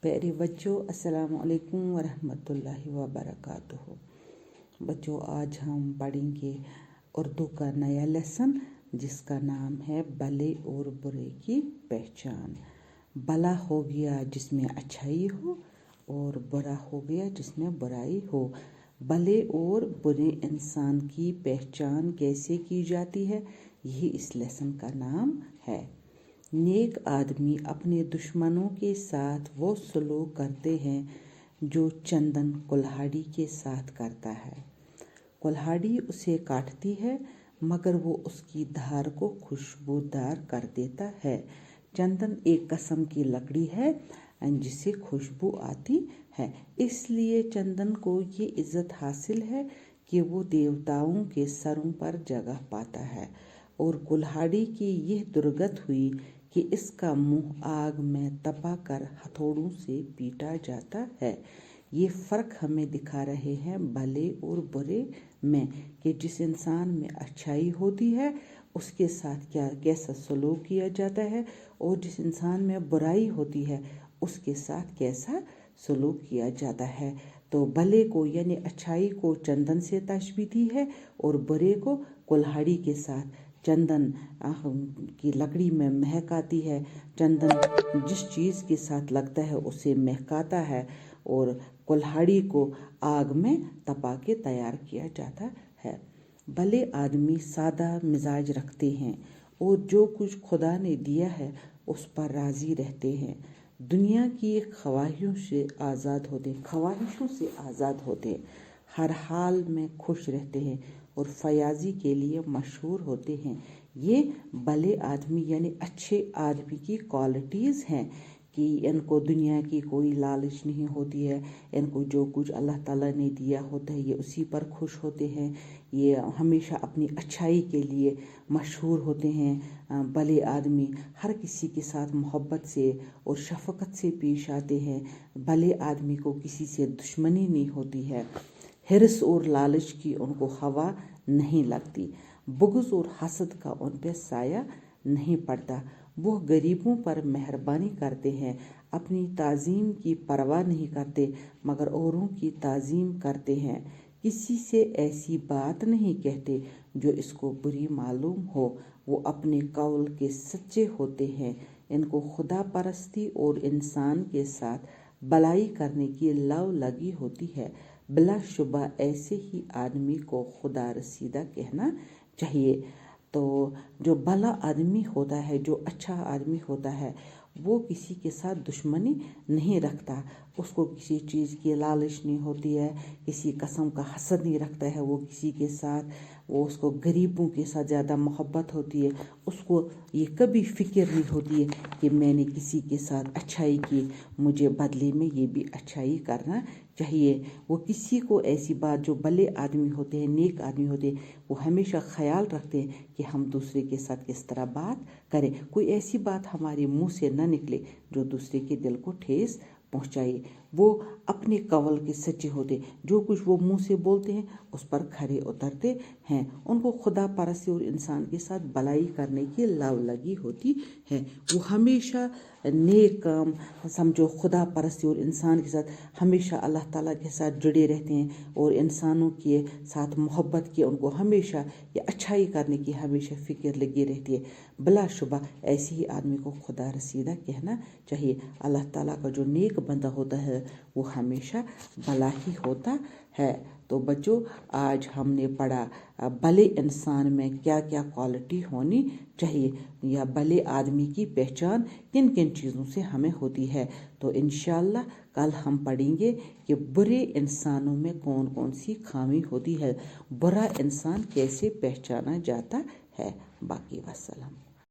प्यारे बच्चों, अस्सलाम वालेकुम वरहमतुल्लाहि वबरकातुहू। बच्चों, आज हम पढ़ेंगे उर्दू का नया लेसन जिसका नाम है भले और बुरे की पहचान। भला हो गया जिसमें अच्छाई हो और बुरा हो गया जिसमें बुराई हो। भले और बुरे इंसान की पहचान कैसे की जाती है, यही इस लेसन का नाम है। नेक आदमी अपने दुश्मनों के साथ वो सलूक करते हैं जो चंदन कुल्हाड़ी के साथ करता है। कुल्हाड़ी उसे काटती है मगर वो उसकी धार को खुशबूदार कर देता है। चंदन एक किस्म की लकड़ी है जिससे खुशबू आती है, इसलिए चंदन को ये इज्जत हासिल है कि वो देवताओं के सरों पर जगह पाता है। और कुल्हाड़ी की यह दुर्गत हुई कि इसका मुंह आग में तपा कर हथौड़ों से पीटा जाता है। ये फ़र्क हमें दिखा रहे हैं भले और बुरे में, कि जिस इंसान में अच्छाई होती है उसके साथ कैसा सलूक किया जाता है और जिस इंसान में बुराई होती है उसके साथ कैसा सलूक किया जाता है। तो भले को यानी अच्छाई को चंदन से तशबीह दी है और बुरे को कुल्हाड़ी के साथ। चंदन की लकड़ी में महक आती है, चंदन जिस चीज़ के साथ लगता है उसे महकाता है और कुल्हाड़ी को आग में तपा के तैयार किया जाता है। भले आदमी सादा मिजाज रखते हैं और जो कुछ खुदा ने दिया है उस पर राज़ी रहते हैं। दुनिया की ख्वाहिशों से आज़ाद होते हैं, हर हाल में खुश रहते हैं और फयाजी के लिए मशहूर होते हैं। ये भले आदमी यानी अच्छे आदमी की क्वालिटीज़ हैं कि इनको दुनिया की कोई लालच नहीं होती है। इनको जो कुछ अल्लाह ताला ने दिया होता है ये उसी पर खुश होते हैं। ये हमेशा अपनी अच्छाई के लिए मशहूर होते हैं। भले आदमी हर किसी के साथ मोहब्बत से और शफ़क़त से पेश आते हैं। भले आदमी को किसी से दुश्मनी नहीं होती है। हिर्स और लालच की उनको हवा नहीं लगती। बुग़्ज़ और हसद का उन पर साया नहीं पड़ता। वो गरीबों पर मेहरबानी करते हैं, अपनी ताज़ीम की परवाह नहीं करते मगर औरों की ताज़ीम करते हैं। किसी से ऐसी बात नहीं कहते जो इसको बुरी मालूम हो। वो अपने कौल के सच्चे होते हैं। इनको खुदा परस्ती और इंसान के साथ भलाई करने की लव लगी होती है। बिलाशुबा ऐसे ही आदमी को खुदा रसीदा कहना चाहिए। तो जो भला आदमी होता है, जो अच्छा आदमी होता है, वो किसी के साथ दुश्मनी नहीं रखता। उसको किसी चीज़ की लालच नहीं होती है, किसी किस्म का हसद नहीं रखता है वो किसी के साथ। वो उसको गरीबों के साथ ज़्यादा मोहब्बत होती है। उसको ये कभी फ़िक्र नहीं होती है कि मैंने किसी के साथ अच्छाई की, मुझे बदले में ये भी अच्छाई करना चाहिए। वो किसी को ऐसी बात, जो भले आदमी होते हैं, नेक आदमी होते हैं, वो हमेशा ख्याल रखते हैं कि हम दूसरे के साथ किस तरह बात करें। कोई ऐसी बात हमारे मुंह से न निकले जो दूसरे के दिल को ठेस पहुँचाए। वो अपने कौल के सच्चे होते, जो कुछ वो मुंह से बोलते हैं उस पर खरे उतरते हैं। उनको खुदा परस्ती और इंसान के साथ भलाई करने की लव लगी होती है। वो हमेशा नेक काम, समझो खुदा परस्ती और इंसान के साथ हमेशा अल्लाह ताला के साथ जुड़े रहते हैं और इंसानों के साथ मोहब्बत की उनको हमेशा ये अच्छाई करने की हमेशा फ़िक्र लगी रहती है। बिलाशुबा ऐसे ही आदमी को खुदा रसीदा कहना चाहिए। अल्लाह ताला का जो नेक बंदा होता है वो हमेशा भला ही होता है। तो बच्चों, आज हमने पढ़ा भले इंसान में क्या क्या क्वालिटी होनी चाहिए या भले आदमी की पहचान किन किन चीज़ों से हमें होती है। तो इंशाअल्लाह कल हम पढ़ेंगे कि बुरे इंसानों में कौन कौन सी खामी होती है, बुरा इंसान कैसे पहचाना जाता है। बाकी वस्सलाम।